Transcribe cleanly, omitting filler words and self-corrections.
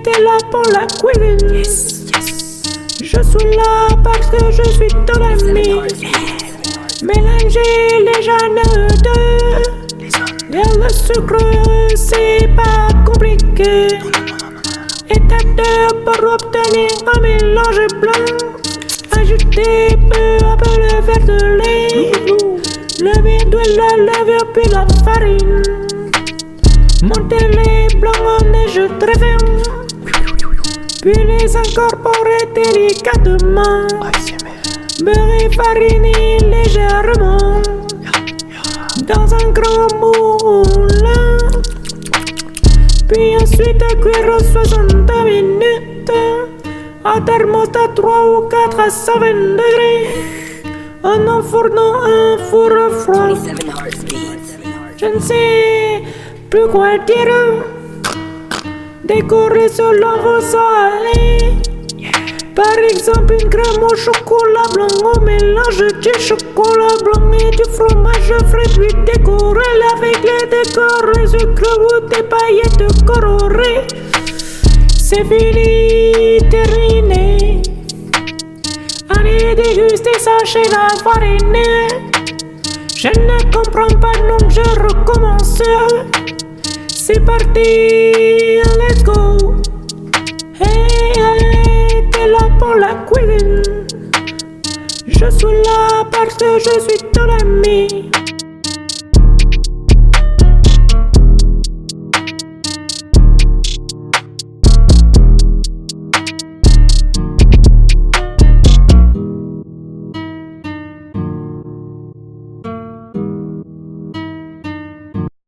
t'es là pour la cuisine. Yes, yes. Je suis là parce que je suis ton ami. Mélanger les jeunes de le sucre, c'est pas compliqué. Étape 2 pour obtenir un mélange blanc. Ajoutez peu à peu le verre de lait. Le d'huile, la levure puis la farine. Montez les blancs en neige très ferme. Puis les incorporer délicatement. Beurre et farine légèrement. Dans un grand moulin. Puis ensuite cuire 60 minutes. À thermostat 3 ou 4 à 120 degrés. En enfournant un four froid. 27 heartbeats. Je ne sais plus quoi dire. Décorer selon vos salés. Par exemple, une crème au chocolat blanc au mélange du chocolat blanc et du fromage frais. Puis décorez avec les décors sucre ou des paillettes colorées. C'est fini, terminé. Allez déguster ça chez la farine. Je ne comprends pas donc je recommence. C'est parti, let's go. Hey, t'es là pour la cuisine. Je suis là parce que je suis ton ami.